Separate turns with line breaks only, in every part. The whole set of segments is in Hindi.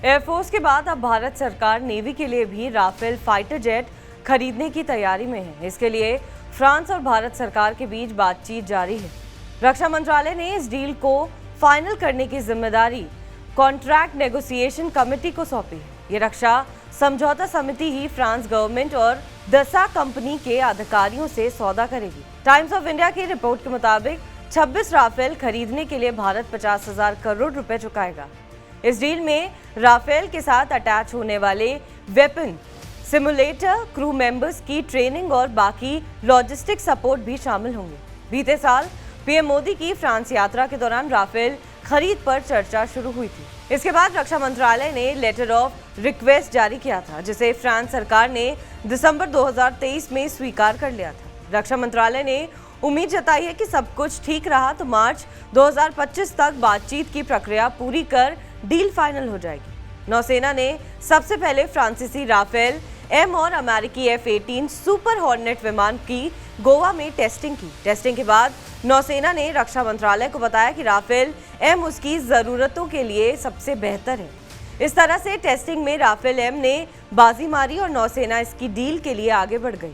एयरफोर्स के बाद अब भारत सरकार नेवी के लिए भी राफेल फाइटर जेट खरीदने की तैयारी में है। इसके लिए फ्रांस और भारत सरकार के बीच बातचीत जारी है। रक्षा मंत्रालय ने इस डील को फाइनल करने की जिम्मेदारी कॉन्ट्रैक्ट नेगोशिएशन कमेटी को सौंपी है। ये रक्षा समझौता समिति ही फ्रांस गवर्नमेंट और दसा कंपनी के अधिकारियों से सौदा करेगी। टाइम्स ऑफ इंडिया की रिपोर्ट के मुताबिक 26 राफेल खरीदने के लिए भारत 50,000 करोड़ रुपए चुकाएगा। इस डील में राफेल के साथ अटैच होने वाले वेपन, सिमुलेटर, क्रू मेंबर्स की ट्रेनिंग और बाकी लॉजिस्टिक सपोर्ट भी शामिल होंगे। बीते साल पीएम मोदी की फ्रांस यात्रा के दौरान राफेल खरीद पर चर्चा शुरू हुई थी। इसके बाद रक्षा मंत्रालय ने लेटर ऑफ रिक्वेस्ट जारी किया था, जिसे फ्रांस सरकार ने दिसंबर 2023 में स्वीकार कर लिया था। रक्षा मंत्रालय ने उम्मीद जताई है कि सब कुछ ठीक रहा तो मार्च 2025 तक बातचीत की प्रक्रिया पूरी कर डील फाइनल हो जाएगी। नौसेना ने सबसे पहले फ्रांसीसी राफेल एम और अमेरिकी F-18 सुपर हॉर्नेट विमान की गोवा में टेस्टिंग की। टेस्टिंग के बाद नौसेना ने रक्षा मंत्रालय को बताया कि राफेल एम उसकी जरूरतों के लिए सबसे बेहतर है। इस तरह से टेस्टिंग में राफेल एम ने बाजी मारी और नौसेना इसकी डील के लिए आगे बढ़ गई।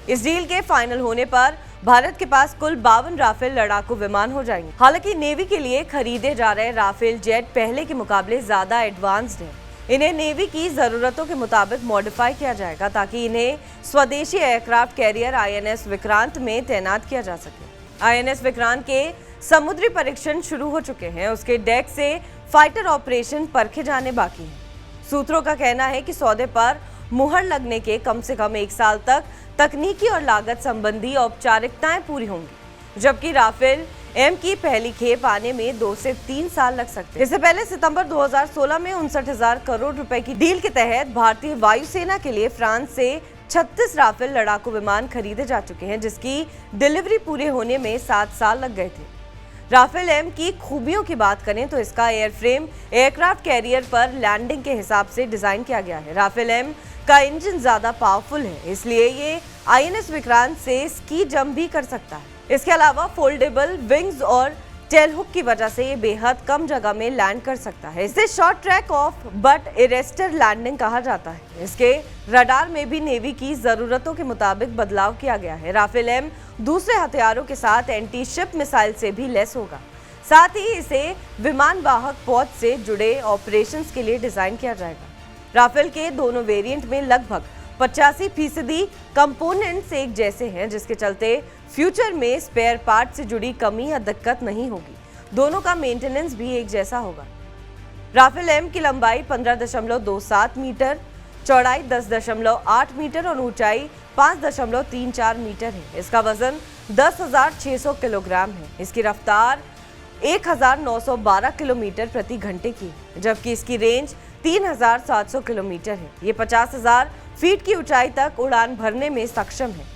इस डील के फाइनल होने पर भारत के पास कुल 52 राफेल लड़ाकू विमान हो जाएंगे। हालांकि नेवी के लिए खरीदे जा रहे राफेल जेट पहले के मुकाबले ज्यादा एडवांस्ड हैं। इन्हें नेवी की जरूरतों के मुताबिक मॉडिफाई किया जाएगा ताकि इन्हें स्वदेशी एयरक्राफ्ट कैरियर INS विक्रांत में तैनात किया जा सके। INS विक्रांत के समुद्री परीक्षण शुरू हो चुके हैं। उसके डेक से फाइटर ऑपरेशन परखे जाने बाकी हैं। सूत्रों का कहना है कि सौदे पर मुहर लगने के कम से कम 1 साल तक तकनीकी और लागत संबंधी औपचारिकताएं पूरी होंगी, जबकि राफेल एम की पहली खेप आने में 2 से 3 साल लग सकते हैं। इससे पहले सितंबर 2016 में 59,000 करोड़ रुपए की डील के तहत भारतीय वायुसेना के लिए फ्रांस से 36 राफेल लड़ाकू विमान खरीदे जा चुके हैं, जिसकी डिलीवरी पूरे होने में 7 साल लग गए थे। राफेल एम की खूबियों की बात करें तो इसका एयरफ्रेम एयरक्राफ्ट कैरियर पर लैंडिंग के हिसाब से डिजाइन किया गया है। राफेल एम का इंजन ज्यादा पावरफुल है, इसलिए ये INS विक्रांत से स्की जंप भी कर सकता है। इसके अलावा फोल्डेबल विंग्स और टेल हुक की वजह से ये बेहद कम जगह में लैंड कर सकता है। इसे short take off but arrester landing कहा जाता है। इसके रडार में भी नेवी की जरूरतों के मुताबिक बदलाव किया गया है। राफेल एम दूसरे हथियारों के साथ एंटी शिप मिसाइल से भी लैस होगा। साथ ही इसे विमान वाहक पौध से जुड़े ऑपरेशंस के लिए डिजाइन किया जाएगा। राफेल के दोनों वेरिएंट में लगभग 85% कंपोनेंट्स एक जैसे हैं, जिसके चलते फ्यूचर में स्पेयर पार्ट से जुड़ी कमी या दिक्कत नहीं होगी। दोनों का मेंटेनेंस भी एक जैसा होगा। राफेल एम की लंबाई 15.27 मीटर, चौड़ाई 10.8 मीटर और ऊंचाई 5.34 मीटर है। इसका वजन 10,600 किलोग्राम है। इसकी रफ्तार 1,912 किलोमीटर प्रति घंटे की है, जबकि इसकी रेंज 3,700 किलोमीटर है। ये 50,000 फीट की ऊंचाई तक उड़ान भरने में सक्षम है।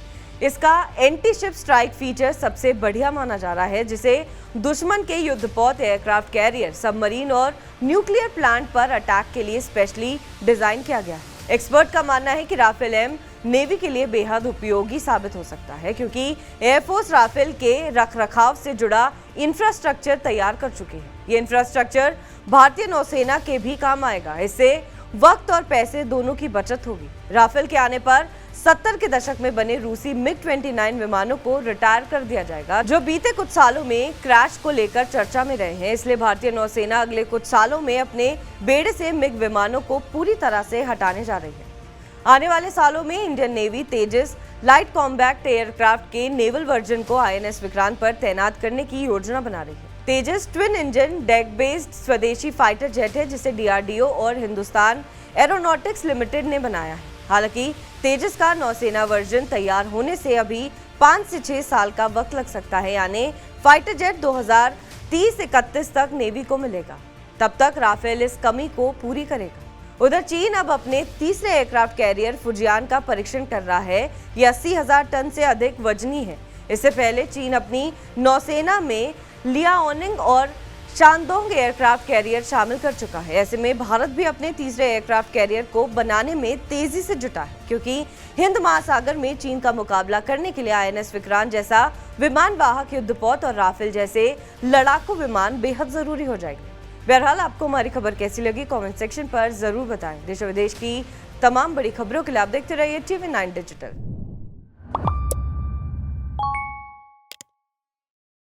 इसका एंटी शिप स्ट्राइक फीचर सबसे बढ़िया माना जा रहा है, जिसे दुश्मन के युद्धपोत, एयरक्राफ्ट कैरियर, सबमरीन और न्यूक्लियर प्लांट पर अटैक के लिए स्पेशली डिजाइन किया गया है। एक्सपर्ट का मानना है कि राफेल एम नेवी के लिए बेहद उपयोगी साबित हो सकता है, क्योंकि एयरफोर्स राफेल के रखरखाव से जुड़ा इंफ्रास्ट्रक्चर तैयार कर चुके हैं। ये इंफ्रास्ट्रक्चर भारतीय नौसेना के भी काम आएगा। इससे वक्त और पैसे दोनों की बचत होगी। राफेल के आने पर 70 के दशक में बने रूसी MiG-29 विमानों को रिटायर कर दिया जाएगा, जो बीते कुछ सालों में क्रैश को लेकर चर्चा में रहे हैं। इसलिए भारतीय नौसेना अगले कुछ सालों में अपने बेड़े से MiG विमानों को पूरी तरह से हटाने जा रही है। आने वाले सालों में इंडियन नेवी तेजस लाइट कॉम्बैक्ट एयरक्राफ्ट के नेवल वर्जन को INS विक्रांत पर तैनात करने की योजना बना रही है। तेजस ट्विन इंजन डेक बेस्ड स्वदेशी फाइटर जेट है, जिसे DRDO और हिंदुस्तान एरोनॉटिक्स लिमिटेड ने बनाया है। हालांकि तेजस का नौसेना वर्जन तैयार होने से अभी 5 से 6 साल का वक्त लग सकता है, यानी फाइटर जेट 2030-31 तक नेवी को मिलेगा। तब तक राफेल इस कमी को पूरी करेगा। उधर चीन अब अपने तीसरे एयरक्राफ्ट कैरियर फुजियान का परीक्षण कर रहा है। यह 80,000 टन से अधिक वजनी है। इससे पहले चीन अपनी नौसेना में लियाओनिंग और शानडोंग एयरक्राफ्ट कैरियर शामिल कर चुका है। ऐसे में भारत भी अपने तीसरे एयरक्राफ्ट कैरियर को बनाने में तेजी से जुटा है, क्योंकि हिंद महासागर में चीन का मुकाबला करने के लिए INS विक्रांत जैसा विमान वाहक युद्धपोत और राफेल जैसे लड़ाकू विमान बेहद जरूरी हो जाएंगे। बहरहाल आपको हमारी खबर कैसी लगी कमेंट सेक्शन पर जरूर बताएं। देश और विदेश की तमाम बड़ी खबरों के लिए आप देखते रहिए TV9 डिजिटल।